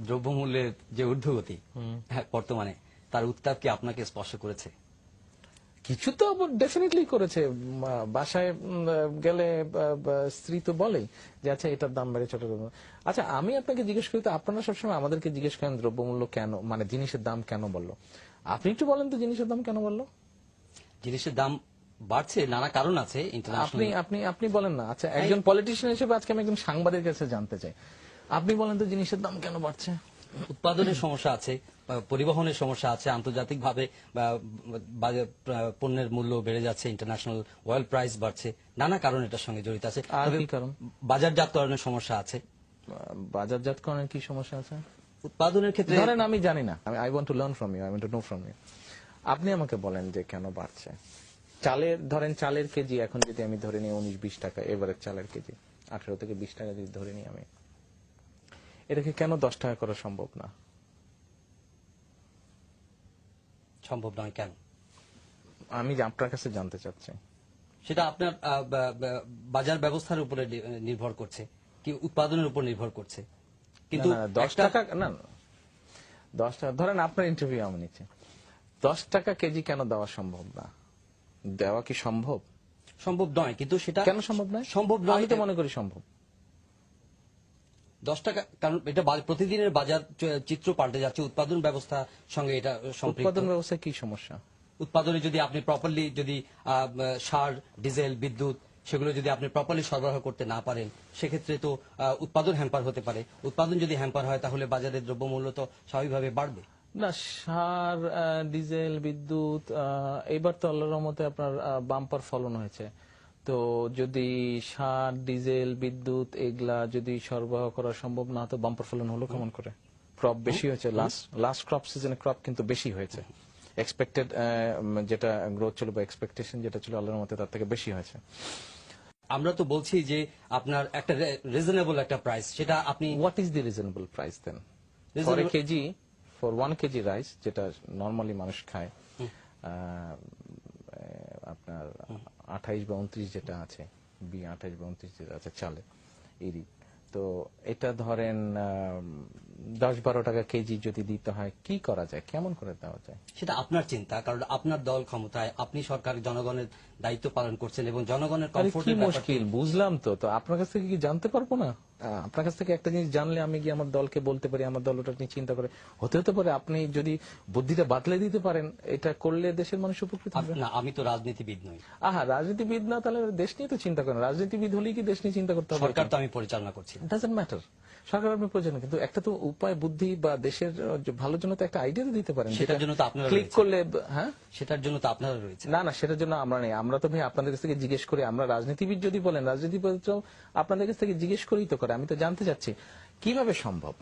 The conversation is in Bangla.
দ্রব্যমূল্যের যে ঊর্ধ্বগতি বর্তমানে, তার উত্তাপ কি আপনাকে স্পর্শ করেছে? কিছু তো ডেফিনেটলি করেছে। বাসায় গেলে স্ত্রী তো বলেই যে আচ্ছা এটার দাম বেড়েছে, ওটার দাম। আচ্ছা আমি আপনাকে জিজ্ঞেস করি, তো আপনারা সবসময় আমাদেরকে জিজ্ঞেস করেন দ্রব্যমূল্য কেন, মানে জিনিসের দাম কেন বললো। আপনি একটু বলেন তো জিনিসের দাম কেন বললো? জিনিসের দাম বাড়ছে, নানা কারণ আছে। আপনি আপনি আপনি বলেন না। আচ্ছা একজন পলিটিশিয়ান হিসেবে আজকে আমি একজন সাংবাদিকের কাছে জানতে চাই, আপনি বলেন তো জিনিসের দাম কেন বাড়ছে? উৎপাদনের সমস্যা আছে, পরিবহনের সমস্যা আছে, আন্তর্জাতিকভাবে পণ্যের মূল্য বেড়ে যাচ্ছে, ইন্টারন্যাশনাল অয়েল প্রাইস বাড়ছে, নানা কারণ এটার সঙ্গে জড়িত আছে। আর কি কারণ? বাজারজাতকরণের সমস্যা আছে। বাজারজাতকরণের কি সমস্যা আছে? উৎপাদনের ক্ষেত্রে ধরেন আমি জানি না, I want to learn from you, I want to know from you. আপনি আমাকে বলেন যে কেন বাড়ছে। চালের, ধরেন চালের কেজি এখন যদি আমি ধরে নিই 19-20 টাকা, এবারে চালের কেজি 18 থেকে 20 টাকা যদি ধরে নিই আমি, এটাকে কেন 10 টাকা করা সম্ভব না? সম্ভব নয় কেন? আমি আপনার কাছে জানতে চাচ্ছি। সেটা আপনার বাজার ব্যবস্থার উপরে নির্ভর করছে, কি উৎপাদনের উপর নির্ভর করছে। কিন্তু 10 টাকা না, 10 টাকা ধরেন আপনার ইন্টারভিউ আমি নিচ্ছি, 10 টাকা কেজি কেন দেওয়া সম্ভব না? দেওয়া কি সম্ভব? সম্ভব নয়, কিন্তু সেটা কেন সম্ভব নয়? সম্ভব নয়, আমি তো মনে করি সম্ভব। 10 টাকা, কারণ এটা প্রতিদিনের বাজার চিত্র পাল্টে যাচ্ছে, উৎপাদন ব্যবস্থার সঙ্গে এটা সম্পৃক্ত। উৎপাদন ব্যবস্থায় কি সমস্যা? উৎপাদনে যদি আপনি প্রপারলি যদি সার, ডিজেল, বিদ্যুৎ সেগুলো যদি আপনি প্রপারলি সরবরাহ করতে না পারেন, সেক্ষেত্রে তো উৎপাদন হ্যাম্পার হতে পারে। উৎপাদন যদি হ্যাম্পার হয় তাহলে বাজারের দ্রব্যমূল্য তো স্বাভাবিকভাবে বাড়বে না। সার, ডিজেল, বিদ্যুৎ, এবার তো আল্লাহর রহমতে আপনার বাম্পার ফলন হয়েছে। তো যদি সার, ডিজেল, বিদ্যুৎ এগুলা যদি সরবরাহ করা সম্ভব না, তো বাম্পার ফলন হলো কেমন করে? ক্রপ বেশি হয়েছে, লাস্ট ক্রপ সিজনে ক্রপ কিন্তু বেশি হয়েছে। এক্সপেক্টেড যেটা গ্রোথ ছিল বা এক্সপেকটেশন যেটা ছিল আল্লাহর মতে তার থেকে বেশি হয়েছে। আমরা তো বলছি যে আপনার একটা রিজনেবল একটা প্রাইস, সেটা আপনি what is the reasonable price then for a KG, for 1 KG rice যেটা নরমালি মানুষ খায়, আপনার 28 বা 29 যেটা আছে, 28 বা 29 যেটা আছে চালে ইরি, তো এটা ধরেন 10-12 টাকা কেজি যদি দিতে হয়, কি করা যায়, কেমন করে দেওয়া যায়? সেটা আপনার চিন্তা, কারণ আপনার দল ক্ষমতায়, আপনি সরকার, জনগণের দায়িত্ব পালন করছেন এবং জনগণের কমফোর্টের মুশকিল বুঝলাম। তো আপনার কাছ থেকে কি জানতে পারবো না? আপনার কাছ থেকে একটা জিনিস জানলে আমি গিয়ে আমার দলকে বলতে পারি, আমার দল ওটা নিয়ে চিন্তা করে, হতে পারে আপনি যদি বুদ্ধিটা বাতলে দিতে পারেন, এটা করলে দেশের মানুষ উপকৃত হবে। না, আমি তো রাজনীতিবিদ নই। রাজনীতিবিদ না, তাহলে দেশ নিয়ে তো চিন্তা করেন। রাজনীতিবিদ হলেই কি দেশ নিয়ে চিন্তা করতে হবে? সরকার তো আমি পরিচালনা করছি, ডাজন্ট ম্যাটার সরকার আপনি প্রয়োজন, কিন্তু একটা তো উপায়, বুদ্ধি বা দেশের ভালোর জন্য তো একটা আইডিয়া দিতে পারেন। সেটার জন্য তো আপনারা ক্লিক করলে, হ্যাঁ সেটার জন্য তো আপনারা রয়েছে। না, সেটার জন্য আমরা নেই। আমরা তো ভাই আপনাদের কাছ থেকে জিজ্ঞেস করি। আমরা রাজনীতিবিদ যদি বলেন, রাজনীতিবিদ আপনাদের কাছ থেকে জিজ্ঞেস করেই তো করে। আমি তো জানতে চাচ্ছি কিভাবে সম্ভব।